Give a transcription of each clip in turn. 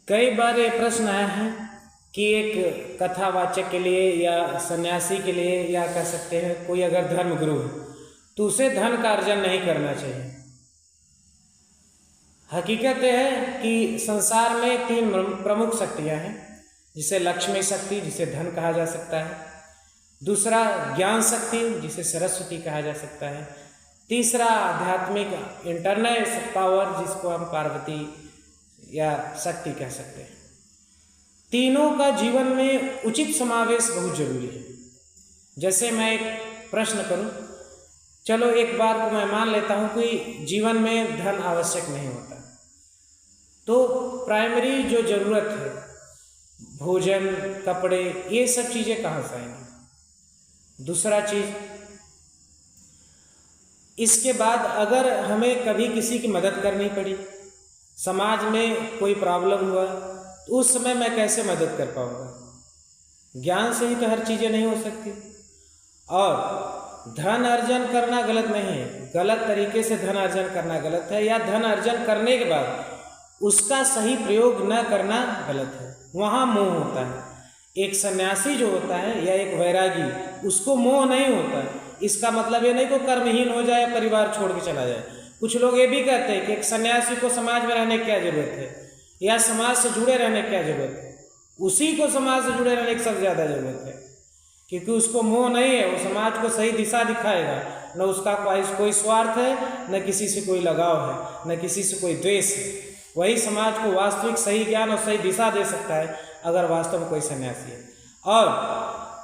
कई बार ये प्रश्न आया है कि एक कथावाचक के लिए या सन्यासी के लिए या कह सकते हैं कोई अगर धर्मगुरु है तो उसे धन का अर्जन नहीं करना चाहिए। हकीकत यह है कि संसार में तीन प्रमुख शक्तियां हैं, जिसे लक्ष्मी शक्ति जिसे धन कहा जा सकता है, दूसरा ज्ञान शक्ति जिसे सरस्वती कहा जा सकता है, तीसरा आध्यात्मिक इंटरनल पावर जिसको हम पार्वती या शक्ति कह सकते हैं। तीनों का जीवन में उचित समावेश बहुत जरूरी है। जैसे मैं एक प्रश्न करूं, चलो एक बार को मैं मान लेता हूं कि जीवन में धन आवश्यक नहीं होता, तो प्राइमरी जो जरूरत है भोजन कपड़े ये सब चीज़ें कहाँ से आएंगी। दूसरा चीज़, इसके बाद अगर हमें कभी किसी की मदद करनी पड़ी, समाज में कोई प्रॉब्लम हुआ, तो उस समय मैं कैसे मदद कर पाऊंगा। ज्ञान से ही तो हर चीज़ें नहीं हो सकती। और धन अर्जन करना गलत नहीं है, गलत तरीके से धन अर्जन करना गलत है, या धन अर्जन करने के बाद उसका सही प्रयोग न करना गलत है, वहाँ मोह होता है। एक सन्यासी जो होता है या एक वैरागी, उसको मोह नहीं होता है। इसका मतलब ये नहीं कि कर्महीन हो जाए, परिवार छोड़ के चला जाए। कुछ लोग ये भी कहते हैं कि एक सन्यासी को समाज में रहने की क्या जरूरत है, या समाज से जुड़े रहने की क्या जरूरत है। उसी को समाज से जुड़े रहने की सबसे ज़्यादा जरूरत है, क्योंकि उसको मोह नहीं है, वो समाज को सही दिशा दिखाएगा। न उसका कोई स्वार्थ है, न किसी से कोई लगाव है, न किसी से कोई द्वेष है। वही समाज को वास्तविक सही ज्ञान और सही दिशा दे सकता है अगर वास्तव में कोई सन्यासी है। और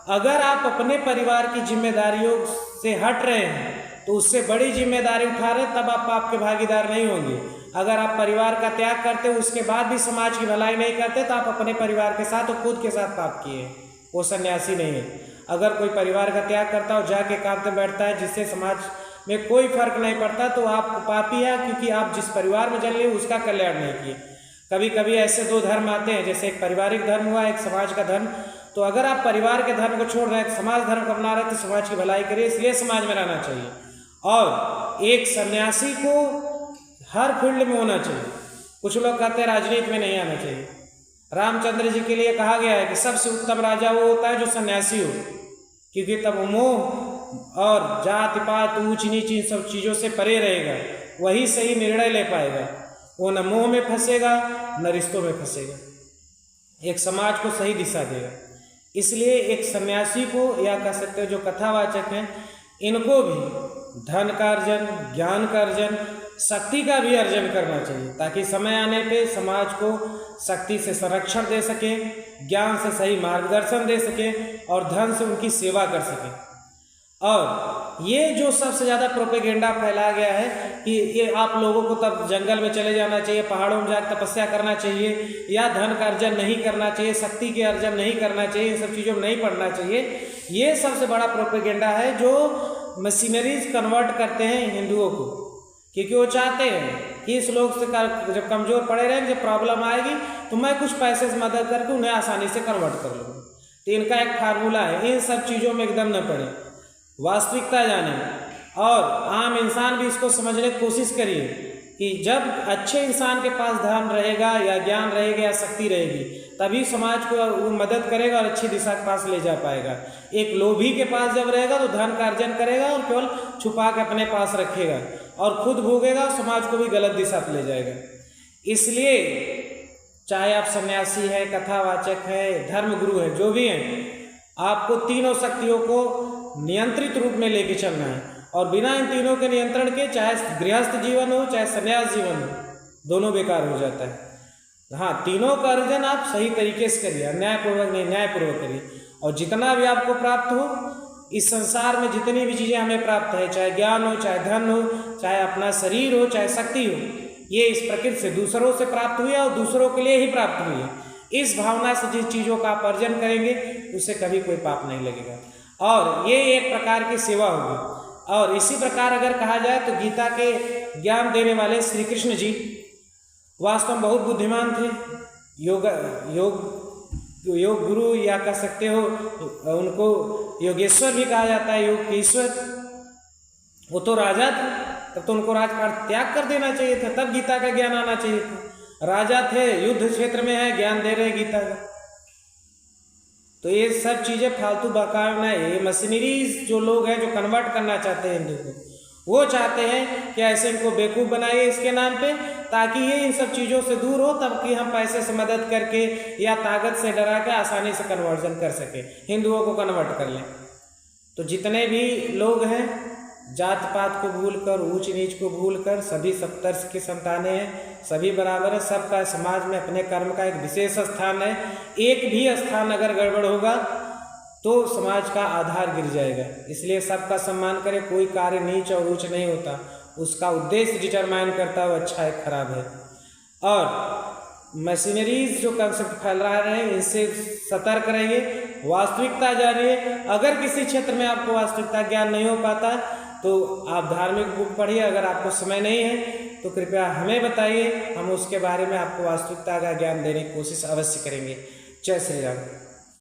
अगर आप अपने परिवार की जिम्मेदारियों से हट रहे हैं तो उससे बड़ी जिम्मेदारी उठा रहे, तब आप पाप के भागीदार नहीं होंगे। अगर आप परिवार का त्याग करते हो उसके बाद भी समाज की भलाई नहीं करते, तो आप अपने परिवार के साथ और खुद के साथ पाप किए, वो सन्यासी नहीं है। अगर कोई परिवार का त्याग करता हो, जाके एकांत में बैठता है जिससे समाज में कोई फर्क नहीं पड़ता, तो आप पापी है, क्योंकि आप जिस परिवार में जन्म लिए उसका कल्याण नहीं किए। कभी कभी ऐसे दो धर्म आते हैं, जैसे एक पारिवारिक धर्म हुआ, एक समाज का धर्म। तो अगर आप परिवार के धर्म को छोड़ रहे हैं, समाज धर्म को अपना रहे, तो समाज की भलाई करिए, इसलिए समाज में रहना चाहिए। और एक सन्यासी को हर फील्ड में होना चाहिए। कुछ लोग कहते हैं राजनीति में नहीं आना चाहिए। रामचंद्र जी के लिए कहा गया है कि सबसे उत्तम राजा वो होता है जो सन्यासी हो, क्योंकि तब मोह और जाति पात ऊंच नीच इन सब चीज़ों से परे रहेगा, वही सही निर्णय ले पाएगा। वो न मोह में फंसेगा न रिश्तों में फंसेगा, एक समाज को सही दिशा देगा। इसलिए एक सन्यासी को, या कह सकते हो जो कथावाचक हैं, इनको भी धन का अर्जन, ज्ञान का अर्जन, शक्ति का भी अर्जन करना चाहिए, ताकि समय आने पे समाज को शक्ति से संरक्षण दे सके, ज्ञान से सही मार्गदर्शन दे सके और धन से उनकी सेवा कर सके। और ये जो सबसे ज़्यादा प्रोपेगेंडा फैलाया गया है कि ये आप लोगों को तब जंगल में चले जाना चाहिए, पहाड़ों में जाकर तपस्या करना चाहिए, या धन का अर्जन नहीं करना चाहिए, शक्ति के अर्जन नहीं करना चाहिए, इन सब चीज़ों में नहीं पढ़ना चाहिए, ये सबसे बड़ा प्रोपेगेंडा है जो मशीनरीज कन्वर्ट करते हैं हिंदुओं को, क्योंकि वो चाहते हैं कि इस लोग से जब कमज़ोर पड़े रहेंगे, जब प्रॉब्लम आएगी तो मैं कुछ पैसे से मदद करके उन्हें आसानी से कन्वर्ट कर लूँगा। तो इनका एक फार्मूला है, इन सब चीज़ों में एकदम न पड़े, वास्तविकता जाने। और आम इंसान भी इसको समझने की कोशिश करिए कि जब अच्छे इंसान के पास धन रहेगा या ज्ञान रहेगा या शक्ति रहेगी, तभी समाज को वो मदद करेगा और अच्छी दिशा के पास ले जा पाएगा। एक लोभी के पास जब रहेगा तो धन का अर्जन करेगा और केवल छुपा के अपने पास रखेगा और खुद भोगेगा, समाज को भी गलत दिशा पर ले जाएगा। इसलिए चाहे आप सन्यासी है, कथावाचक है, धर्मगुरु है, जो भी हैं, आपको तीनों शक्तियों को नियंत्रित रूप में लेके चलना है। और बिना इन तीनों के नियंत्रण के, चाहे गृहस्थ जीवन हो चाहे सन्यास जीवन हो, दोनों बेकार हो जाता है। हाँ, तीनों का अर्जन आप सही तरीके से करिए, अन्यायपूर्वक नहीं, न्यायपूर्वक करिए। और जितना भी आपको प्राप्त हो, इस संसार में जितनी भी चीज़ें हमें प्राप्त है, चाहे ज्ञान हो, चाहे धन हो, चाहे अपना शरीर हो, चाहे शक्ति हो, ये इस प्रकृति से दूसरों से प्राप्त हुई है और दूसरों के लिए ही प्राप्त हुई है। इस भावना से जिस चीज़ों का आप अर्जन करेंगे उससे कभी कोई पाप नहीं लगेगा, और ये एक प्रकार की सेवा होगी। और इसी प्रकार अगर कहा जाए तो गीता के ज्ञान देने वाले श्री कृष्ण जी वास्तव में बहुत बुद्धिमान थे। योग गुरु या कह सकते हो, उनको योगेश्वर भी कहा जाता है, योग के ईश्वर। वो तो राजा थे, तब तो उनको राजपाट त्याग कर देना चाहिए था, तब गीता का ज्ञान आना चाहिए था। राजा थे, युद्ध क्षेत्र में है, ज्ञान दे रहे हैं गीता का। तो ये सब चीज़ें फालतू बकार नहीं। ये मशीनरीज जो लोग हैं जो कन्वर्ट करना चाहते हैं हिंदू को, वो चाहते हैं कि ऐसे इनको बेवकूफ़ बनाइए इसके नाम पे, ताकि ये इन सब चीज़ों से दूर हो, तब कि हम पैसे से मदद करके या ताकत से डरा के आसानी से कन्वर्जन कर सकें, हिंदुओं को कन्वर्ट कर लें। तो जितने भी लोग हैं जात पात को भूलकर, ऊंच नीच को भूलकर, सभी सप्तर्षि की संतानें हैं, सभी बराबर है। सबका समाज में अपने कर्म का एक विशेष स्थान है। एक भी स्थान अगर गड़बड़ होगा तो समाज का आधार गिर जाएगा। इसलिए सबका सम्मान करें। कोई कार्य नीच और ऊंच नहीं होता, उसका उद्देश्य डिटरमाइन करता है अच्छा है खराब है। और मशीनरीज जो कंसेप्ट फैल रहे हैं इनसे सतर्क रहिए। वास्तविकता जानिए। अगर किसी क्षेत्र में आपको वास्तविकता ज्ञान नहीं हो पाता तो आप धार्मिक बुक पढ़िए। अगर आपको समय नहीं है तो कृपया हमें बताइए, हम उसके बारे में आपको वास्तविकता का ज्ञान देने की कोशिश अवश्य करेंगे। जय श्री राम।